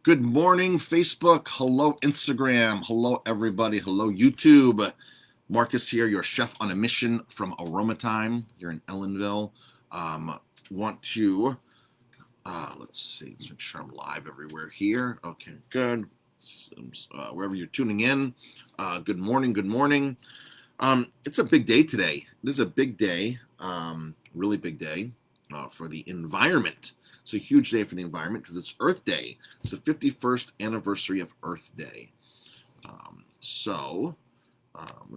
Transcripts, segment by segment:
Good morning, Facebook. Hello, Instagram. Hello, everybody. Hello, YouTube. Marcus here, your chef on a mission from Aroma Time here in Ellenville. Want to, let's see, let's make sure I'm live everywhere here. Okay, good. Wherever you're tuning in, good morning, good morning. It's a big day today. It is a big day, really big day for the environment. It's a huge day for the environment because it's Earth Day. It's the 51st anniversary of Earth Day. We'll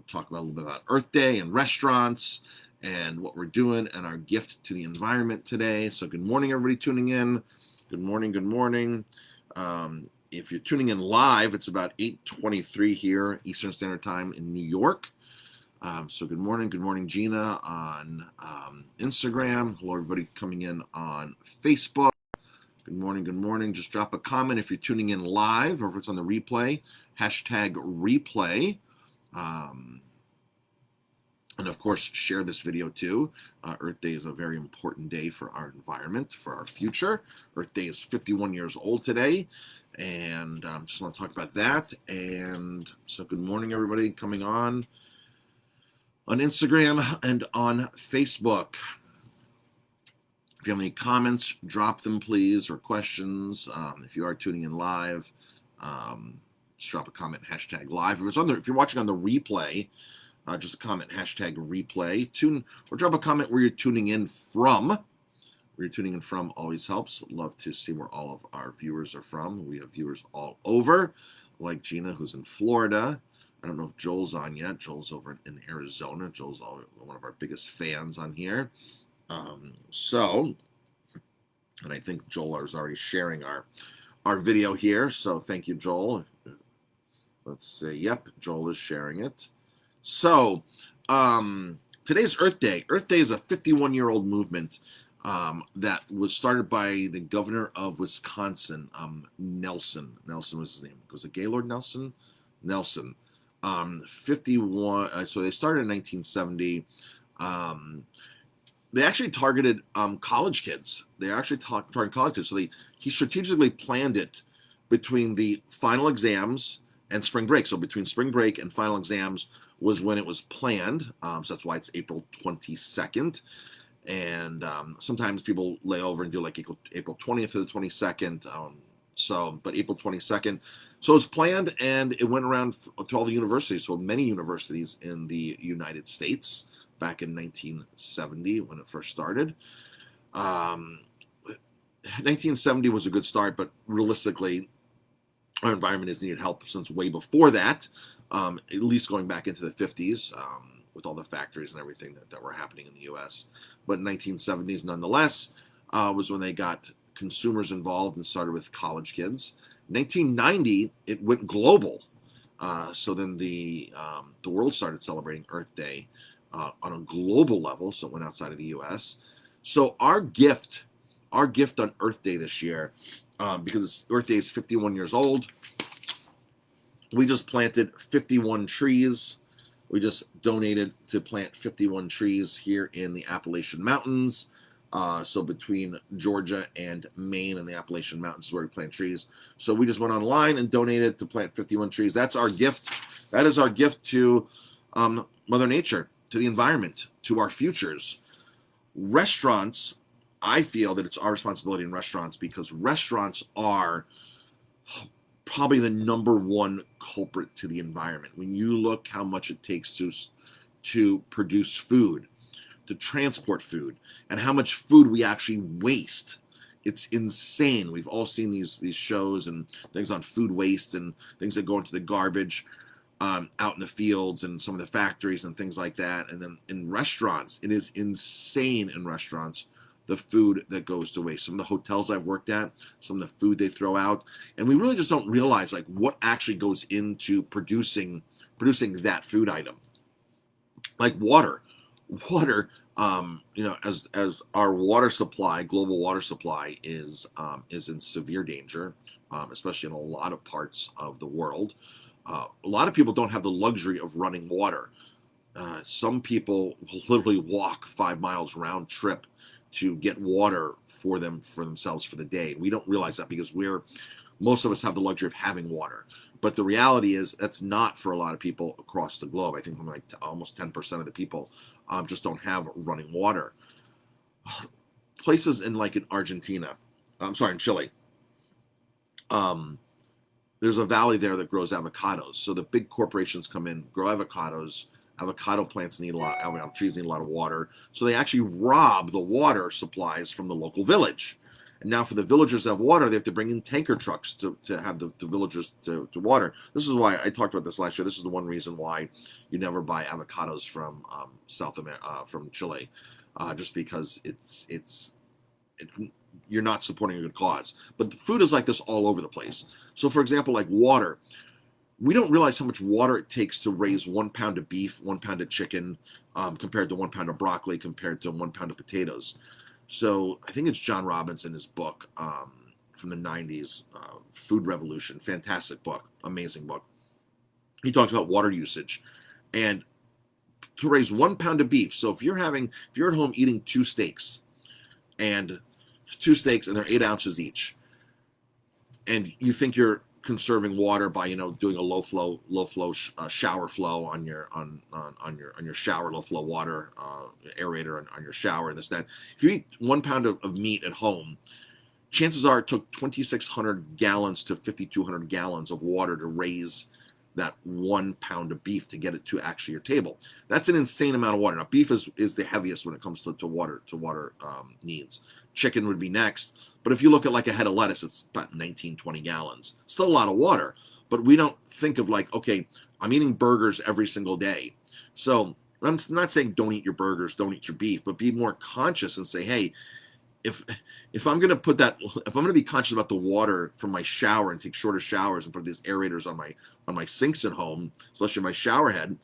talk about a little bit about Earth Day and restaurants and what we're doing and our gift to the environment today. So good morning, everybody tuning in. Good morning, good morning. If you're tuning in live, it's about 8:23 here Eastern Standard Time in New York. So good morning, Gina on Instagram. Hello, everybody coming in on Facebook. Good morning. Just drop a comment if you're tuning in live or if it's on the replay. Hashtag replay. And of course, share this video too. Earth Day is a very important day for our environment, for our future. Earth Day is 51 years old today. And just want to talk about that. And so good morning, everybody coming on Instagram and on Facebook. If you have any comments, drop them, please, or questions. If you are tuning in live, just drop a comment, hashtag live. If you're watching on the replay, just a comment, hashtag replay. Or drop a comment where you're tuning in from. Where you're tuning in from always helps. Love to see where all of our viewers are from. We have viewers all over, like Gina, who's in Florida. I don't know if Joel's on yet. Joel's over in Arizona. Joel's one of our biggest fans on here. And I think Joel is already sharing our video here. So thank you, Joel. Let's see. Yep, Joel is sharing it. So today's Earth Day. Earth Day is a 51-year-old movement that was started by the governor of Wisconsin, Nelson. Nelson was his name. Was it Gaylord Nelson? Nelson. 51. So they started in 1970. They actually targeted college kids. They actually targeted college kids. So he strategically planned it between the final exams and spring break. So between spring break and final exams was when it was planned. So that's why it's April 22nd. And sometimes people lay over and do like April 20th to the 22nd. But April 22nd. So it was planned, and it went around to all the universities. So many universities in the United States back in 1970 when it first started. 1970 was a good start, but realistically, our environment has needed help since way before that, at least going back into the 50s with all the factories and everything that were happening in the U.S. But 1970s, nonetheless, was when they got consumers involved and started with college kids. 1990, it went global. So then the world started celebrating Earth Day on a global level, so it went outside of the U.S. So our gift on Earth Day this year, because Earth Day is 51 years old, we just planted 51 trees. We just donated to plant 51 trees here in the Appalachian Mountains. So between Georgia and Maine and the Appalachian Mountains is where we plant trees. So we just went online and donated to plant 51 trees. That's our gift. That is our gift to Mother Nature, to the environment, to our futures. Restaurants, I feel that it's our responsibility in restaurants because restaurants are probably the number one culprit to the environment. When you look how much it takes to produce food, to transport food, and how much food we actually waste. It's insane. We've all seen these shows and things on food waste and things that go into the garbage out in the fields and some of the factories and things like that. And then in restaurants, it is insane in restaurants, the food that goes to waste. Some of the hotels I've worked at, some of the food they throw out. And we really just don't realize like what actually goes into producing that food item. Like water, as our water supply, global water supply is in severe danger, especially in a lot of parts of the world. A lot of people don't have the luxury of running water. Some people literally walk 5 miles round trip to get water for themselves for the day. We don't realize that because we're most of us have the luxury of having water. But the reality is that's not for a lot of people across the globe. I think like almost 10% of the people just don't have running water. Places in Argentina, I'm sorry, in Chile, there's a valley there that grows avocados. So the big corporations come in, grow avocados. Avocado plants need a lot, avocado trees need a lot of water. So they actually rob the water supplies from the local village. And now for the villagers that have water, they have to bring in tanker trucks to have the villagers to water. This is why I talked about this last year. This is the one reason why you never buy avocados from South America, from Chile, just because you're not supporting a good cause. But the food is like this all over the place. So for example, like water, we don't realize how much water it takes to raise 1 pound of beef, 1 pound of chicken, compared to 1 pound of broccoli, compared to 1 pound of potatoes. So I think it's John Robbins in his book from the 90s, Food Revolution, fantastic book, amazing book. He talks about water usage. And to raise 1 pound of beef, so if you're at home eating two steaks and they're 8 ounces each, and you think you're conserving water by doing a low flow shower flow on your shower, low flow water aerator on your shower, and this that. If you eat 1 pound of meat at home, chances are it took 2,600 gallons to 5,200 gallons of water to raise that 1 pound of beef to get it to actually your table. That's an insane amount of water. Now, beef is the heaviest when it comes to water needs. Chicken would be next. But if you look at like a head of lettuce, it's about 19, 20 gallons. Still a lot of water. But we don't think of like, okay, I'm eating burgers every single day. So I'm not saying don't eat your burgers, don't eat your beef, but be more conscious and say, hey, if I'm going to be conscious about the water from my shower and take shorter showers and put these aerators on my sinks at home, especially my shower head,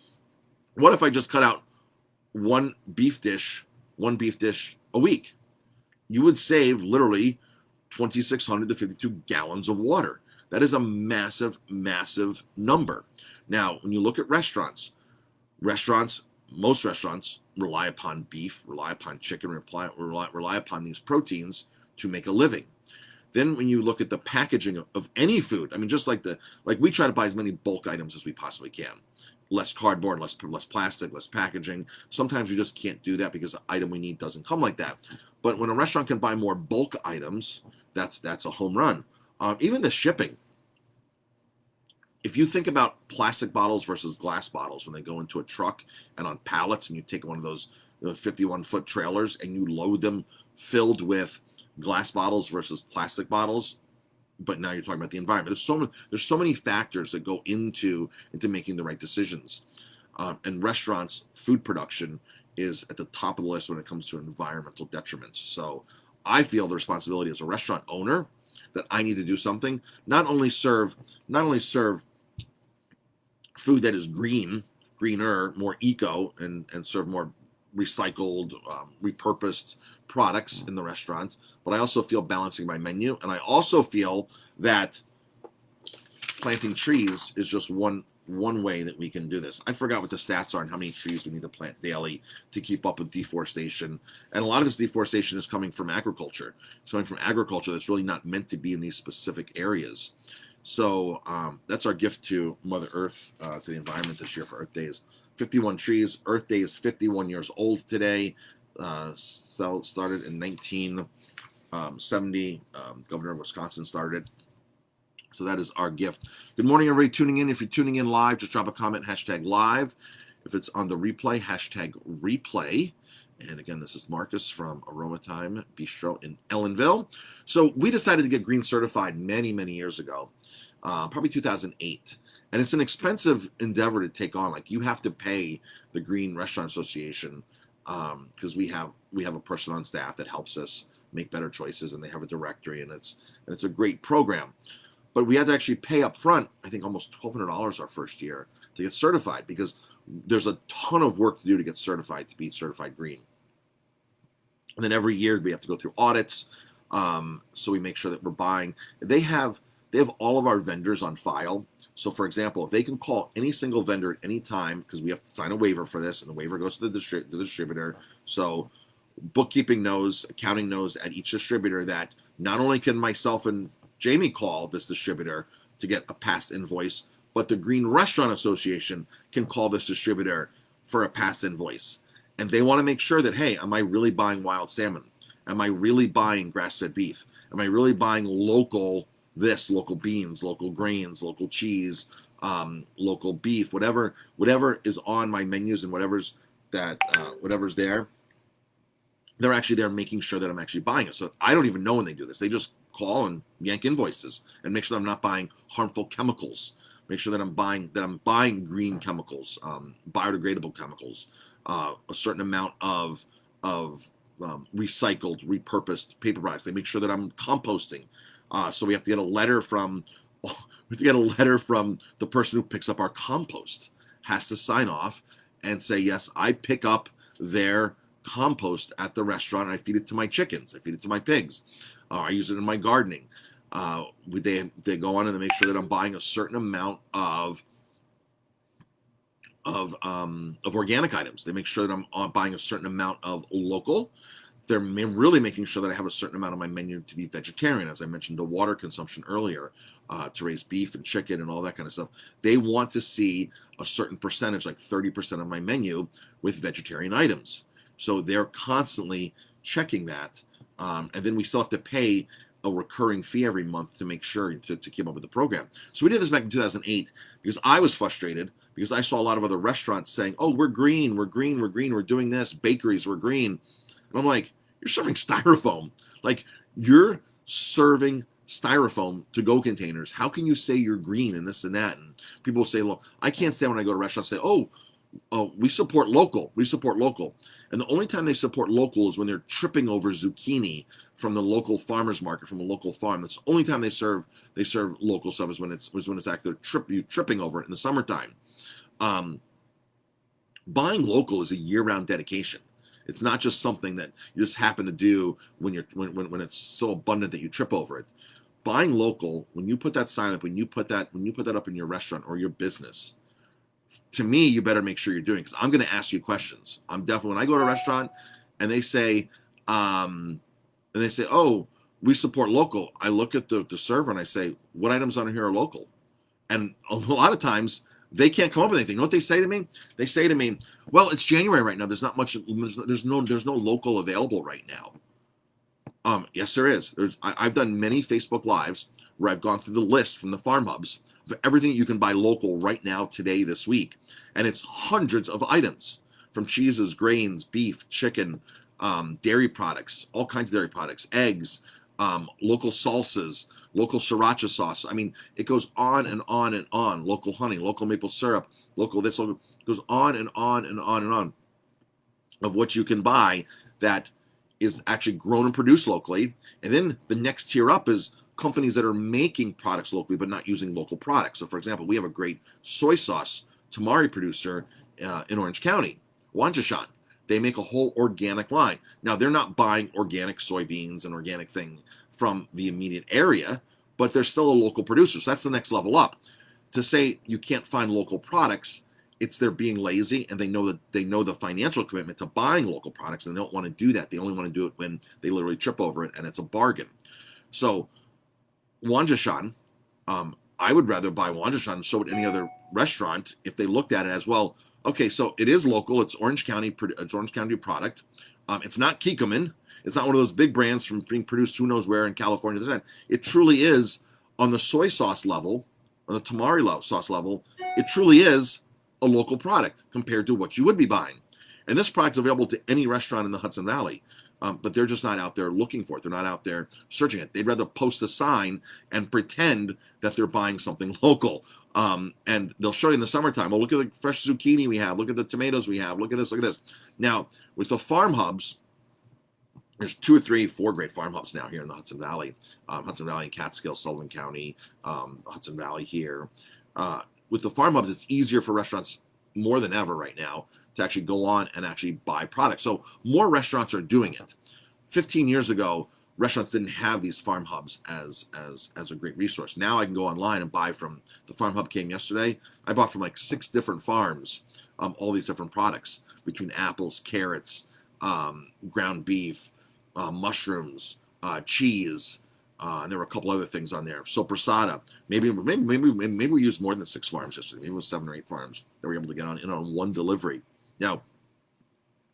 what if I just cut out one beef dish a week? You would save literally 2,600 to 52 gallons of water. That is a massive, massive number. Now, when you look at restaurants, most restaurants rely upon beef, rely upon chicken, rely upon these proteins to make a living. Then when you look at the packaging of any food, I mean, just like we try to buy as many bulk items as we possibly can. Less cardboard, less plastic, less packaging. Sometimes we just can't do that because the item we need doesn't come like that. But when a restaurant can buy more bulk items, that's a home run. Even the shipping. If you think about plastic bottles versus glass bottles when they go into a truck and on pallets, and you take one of those 51-foot trailers and you load them filled with glass bottles versus plastic bottles, but now you're talking about the environment. There's so many factors that go into making the right decisions. And restaurants, food production is at the top of the list when it comes to environmental detriments. So I feel the responsibility as a restaurant owner that I need to do something, not only serve food that is greener, more eco, and serve more recycled, repurposed products in the restaurant, but I also feel balancing my menu, and I also feel that planting trees is just one way that we can do this. I forgot what the stats are and how many trees we need to plant daily to keep up with deforestation, and a lot of this deforestation is coming from agriculture. It's coming from agriculture that's really not meant to be in these specific areas. So that's our gift to Mother Earth, to the environment this year for Earth Day is 51 trees. Earth Day is 51 years old today. So started in 1970. Governor of Wisconsin started it. So that is our gift. Good morning, everybody tuning in. If you're tuning in live, just drop a comment, #live. If it's on the replay, #replay. And again, this is Marcus from Aromatime Bistro in Ellenville. So we decided to get green certified many, many years ago, probably 2008. And it's an expensive endeavor to take on. Like, you have to pay the Green Restaurant Association because we have a person on staff that helps us make better choices, and they have a directory, and it's a great program. But we had to actually pay up front, I think almost $1,200 our first year to get certified, because there's a ton of work to do to get certified, to be certified green. And then every year we have to go through audits. So we make sure that we're buying. They have all of our vendors on file. So for example, if they can call any single vendor at any time, because we have to sign a waiver for this, and the waiver goes to the distributor. So bookkeeping knows, accounting knows at each distributor that not only can myself and Jamie call this distributor to get a past invoice, but the Green Restaurant Association can call this distributor for a past invoice. And they want to make sure that, hey, am I really buying wild salmon? Am I really buying grass-fed beef? Am I really buying local local beans, local grains, local cheese, local beef, whatever is on my menus and whatever's there. They're actually there making sure that I'm actually buying it. So I don't even know when they do this. They just call and yank invoices and make sure that I'm not buying harmful chemicals. Make sure that I'm buying green chemicals, biodegradable chemicals, a certain amount of recycled, repurposed paper products. They make sure that I'm composting. So we have to get a letter from the person who picks up our compost. Has to sign off and say, yes, I pick up their compost at the restaurant and I feed it to my chickens. I feed it to my pigs. I use it in my gardening. They go on and they make sure that I'm buying a certain amount of organic items. They make sure that I'm buying a certain amount of local. They're really making sure that I have a certain amount of my menu to be vegetarian, as I mentioned, the water consumption earlier, to raise beef and chicken and all that kind of stuff. They want to see a certain percentage, like 30% of my menu, with vegetarian items. So they're constantly checking that. And then we still have to pay a recurring fee every month to make sure to keep up with the program. So we did this back in 2008 because I was frustrated because I saw a lot of other restaurants saying, oh, we're green, we're doing this, bakeries, we're green. And I'm like, you're serving styrofoam. Like, you're serving styrofoam to-go containers. How can you say you're green and this and that? And people will say, look, I can't stand when I go to restaurants say, oh, we support local. We support local. And the only time they support local is when they're tripping over zucchini from the local farmer's market, from a local farm. That's the only time they serve local stuff is when it's actually tripping over it in the summertime. Buying local is a year-round dedication. It's not just something that you just happen to do when it's so abundant that you trip over it. Buying local, when you put that sign up, when you put that up in your restaurant or your business, to me, you better make sure you're doing it, because I'm going to ask you questions. I'm definitely, when I go to a restaurant and they say, oh, we support local, I look at the server and I say, what items on here are local? And a lot of times they can't come up with anything. You know what they say to me? They say to me, well, it's January right now. There's not much. There's no local available right now. Yes, there is. I've done many Facebook Lives where I've gone through the list from the farm hubs of everything you can buy local right now, today, this week. And it's hundreds of items, from cheeses, grains, beef, chicken, dairy products, all kinds of dairy products, eggs, local salsas, local sriracha sauce. I mean, it goes on and on and on. Local honey, local maple syrup, local this, local, it goes on and on and on and on of what you can buy that is actually grown and produced locally. And then the next tier up is companies that are making products locally but not using local products. So, for example, we have a great soy sauce tamari producer in Orange County, Wanjashan. They make a whole organic line. Now, they're not buying organic soybeans and organic thing from the immediate area, but they're still a local producer. So that's the next level up. To say you can't find local products, it's they're being lazy, and they know the financial commitment to buying local products, and they don't want to do that. They only want to do it when they literally trip over it and it's a bargain. So Wanjashan, I would rather buy Wanjashan and so would any other restaurant if they looked at it as, well, okay, so it is local. It's Orange County product. It's not Kikkoman. It's not one of those big brands from being produced who knows where in California. It truly is, on the soy sauce level, on the tamari sauce level, it truly is a local product compared to what you would be buying. And this product's available to any restaurant in the Hudson Valley, but they're just not out there looking for it. They're not out there searching it. They'd rather post a sign and pretend that they're buying something local. And they'll show you in the summertime, well, look at the fresh zucchini we have. Look at the tomatoes we have. Look at this, look at this. Now, with the farm hubs, there's 2 or 3, 4 great farm hubs now here in the Hudson Valley. Hudson Valley and Catskill, Sullivan County, Hudson Valley here. With the farm hubs, it's easier for restaurants more than ever right now to actually go on and actually buy products. So more restaurants are doing it. 15 years ago, restaurants didn't have these farm hubs as a great resource. Now I can go online and buy from, the farm hub came yesterday. I bought from like 6 different farms, all these different products, between apples, carrots, ground beef, mushrooms, cheese, And there were a couple other things on there. Soprasada. Maybe we used more than 6 farms yesterday. Maybe it was 7 or 8 farms that were able to get on one delivery. Now,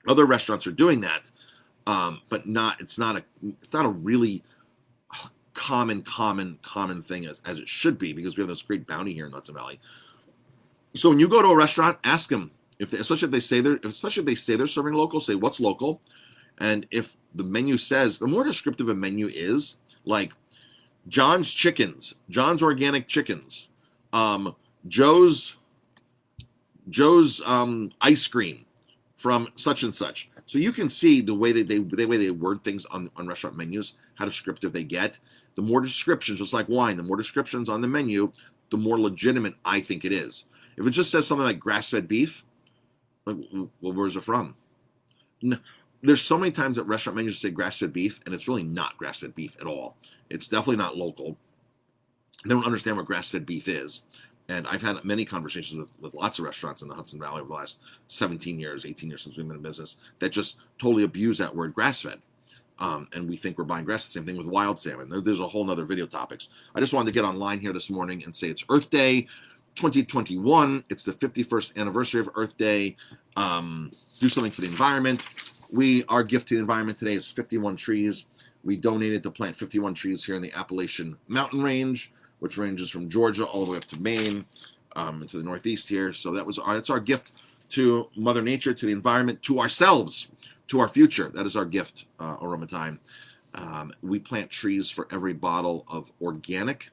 other restaurants are doing that, but it's not a really common thing as it should be, because we have this great bounty here in Hudson Valley. So when you go to a restaurant, ask them, especially if they say they're serving local, say what's local. And if the menu says, the more descriptive a menu is, like John's Chickens, John's Organic Chickens, Joe's ice cream from such and such. So you can see the way they word things on restaurant menus, how descriptive they get. The more descriptions, just like wine, the more descriptions on the menu, the more legitimate I think it is. If it just says something like grass-fed beef, well, where's it from? No. There's so many times that restaurant menus say grass-fed beef, and it's really not grass-fed beef at all. It's definitely not local. They don't understand what grass-fed beef is. And I've had many conversations with lots of restaurants in the Hudson Valley over the last 17 years, 18 years since we've been in business, that just totally abuse that word grass-fed. And we think we're buying grass. Same thing with wild salmon. There's a whole nother video topics. I just wanted to get online here this morning and say it's Earth Day 2021. It's the 51st anniversary of Earth Day. Do something for the environment. Our gift to the environment today is 51 trees. We donated to plant 51 trees here in the Appalachian Mountain Range, which ranges from Georgia all the way up to Maine, into the Northeast here. So that's our gift to Mother Nature, to the environment, to ourselves, to our future. That is our gift, Aroma Time. We plant trees for every bottle of organic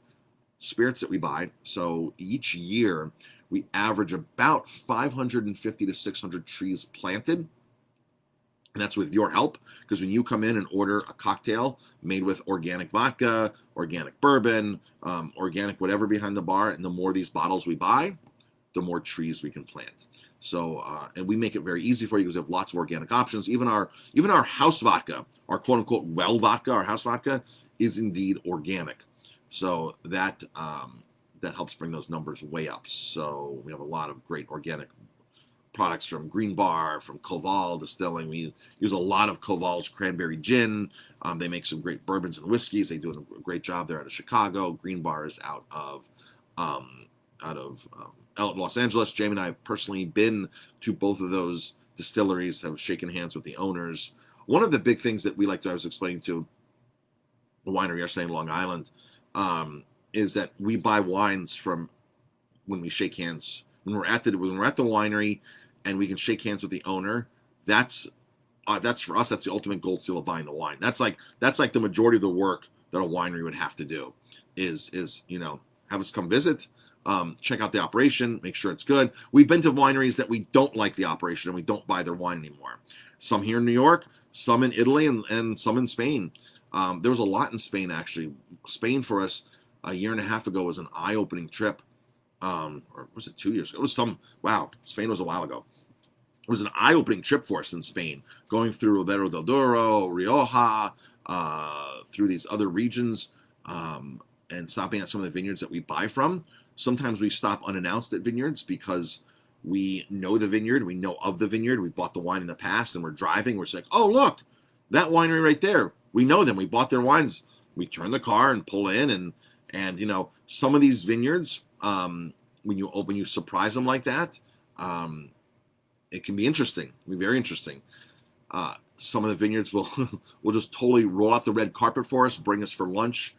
spirits that we buy. So each year we average about 550 to 600 trees planted. And that's with your help, because when you come in and order a cocktail made with organic vodka, organic bourbon, organic whatever behind the bar, and the more these bottles we buy, the more trees we can plant. So, and we make it very easy for you because we have lots of organic options. Even our house vodka, our quote unquote well vodka, our house vodka is indeed organic. So that helps bring those numbers way up. So we have a lot of great organic products from Green Bar, from Koval Distilling. We use a lot of Koval's cranberry gin. They make some great bourbons and whiskeys. They do a great job there out of Chicago. Green Bar is out of Los Angeles. Jamie and I have personally been to both of those distilleries, have shaken hands with the owners. One of the big things that I was explaining to a winery yesterday in Long Island, is that we buy wines from when we shake hands. When we're at the winery and we can shake hands with the owner, that's for us, that's the ultimate gold seal of buying the wine. That's like the majority of the work that a winery would have to do is have us come visit, check out the operation, make sure it's good. We've been to wineries that we don't like the operation and we don't buy their wine anymore. Some here in New York, some in Italy, and some in Spain. There was a lot in Spain, actually. Spain for us a year and a half ago was an eye-opening trip. Or was it 2 years ago? It was Spain was a while ago. It was an eye-opening trip for us in Spain, going through Ribera del Duero, Rioja, through these other regions, and stopping at some of the vineyards that we buy from. Sometimes we stop unannounced at vineyards because we know the vineyard, we know of the vineyard, we bought the wine in the past, and we're driving, we're just like, oh, look, that winery right there. We know them, we bought their wines. We turn the car and pull in, and some of these vineyards, when you surprise them like that, it can be interesting. It can be very interesting. Some of the vineyards will just totally roll out the red carpet for us, bring us for lunch,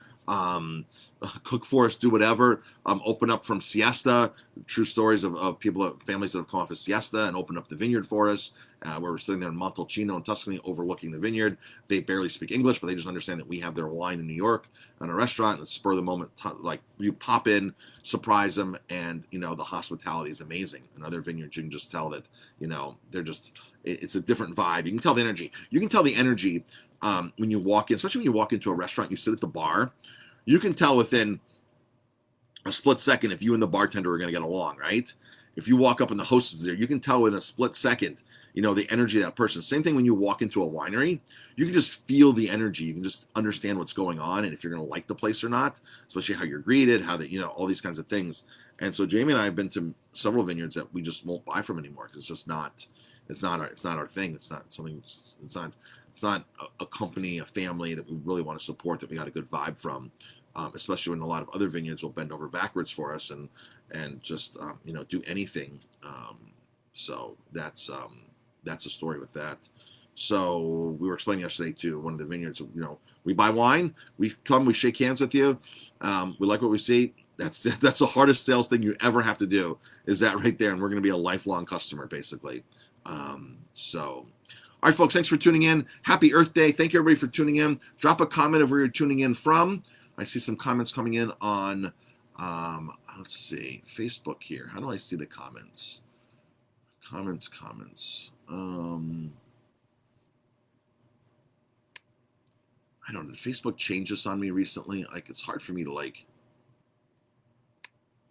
cook for us, do whatever, open up from siesta. True stories of families that have come off a siesta and open up the vineyard for us, where we're sitting there in Montalcino in Tuscany overlooking the vineyard. They barely speak English, but they just understand that we have their wine in New York at a restaurant, and spur of the moment, like you pop in, surprise them, and the hospitality is amazing. In other vineyards, you can just tell that they're just, it's a different vibe. You can tell the energy. You can tell the energy when you walk in, especially when you walk into a restaurant, you sit at the bar. You can tell within a split second if you and the bartender are going to get along, right? If you walk up and the host is there, you can tell in a split second, the energy of that person. Same thing when you walk into a winery. You can just feel the energy. You can just understand what's going on and if you're going to like the place or not, especially how you're greeted, how all these kinds of things. And so Jamie and I have been to several vineyards that we just won't buy from anymore because it's just not. It's not our thing. It's not something. It's not it's not a company, a family that we really want to support, that we got a good vibe from. Especially when a lot of other vineyards will bend over backwards for us and just do anything. So that's a story with that. So we were explaining yesterday to one of the vineyards. We buy wine, we come, we shake hands with you. We like what we see. That's the hardest sales thing you ever have to do, is that right there, and we're going to be a lifelong customer, basically. All right, folks, thanks for tuning in. Happy Earth Day. Thank you, everybody, for tuning in. Drop a comment of where you're tuning in from. I see some comments coming in on, let's see, Facebook here. How do I see the comments? Comments. I don't know. Did Facebook change this on me recently? Like, it's hard for me to, like,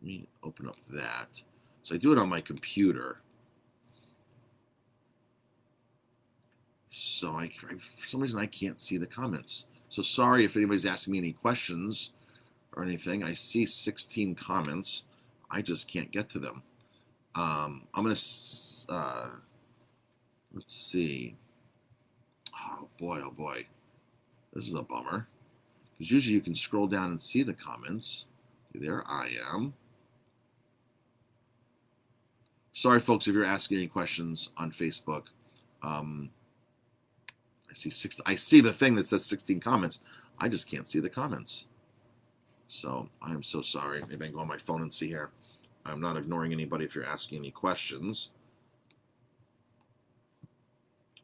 let me open up that. So I do it on my computer. So for some reason, I can't see the comments. So sorry if anybody's asking me any questions or anything. I see 16 comments. I just can't get to them. I'm going to, let's see. Oh boy. This is a bummer. Because usually you can scroll down and see the comments. There I am. Sorry, folks, if you're asking any questions on Facebook. I see the thing that says 16 comments. I just can't see the comments. So I am so sorry. Maybe I can go on my phone and see here. I'm not ignoring anybody if you're asking any questions.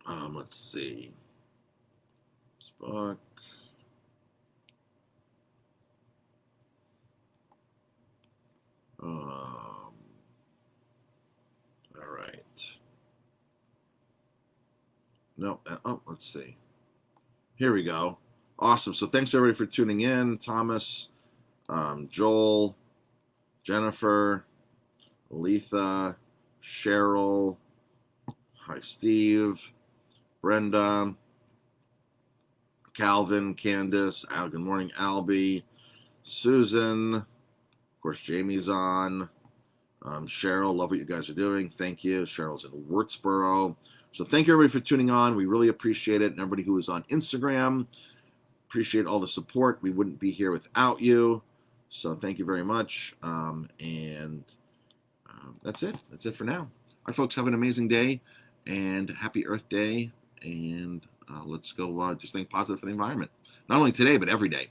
Let's see. Facebook. All right. No. Let's see. Here we go. Awesome. So thanks everybody for tuning in. Thomas, Joel, Jennifer, Letha, Cheryl. Hi, Steve, Brenda, Calvin, Candace, good morning, Albie, Susan. Of course, Jamie's on. Cheryl, love what you guys are doing. Thank you. Cheryl's in Wurtsboro. So thank you, everybody, for tuning on. We really appreciate it. And everybody who is on Instagram, appreciate all the support. We wouldn't be here without you. So thank you very much. That's it. That's it for now. All right, folks, have an amazing day and happy Earth Day. And let's go just think positive for the environment. Not only today, but every day.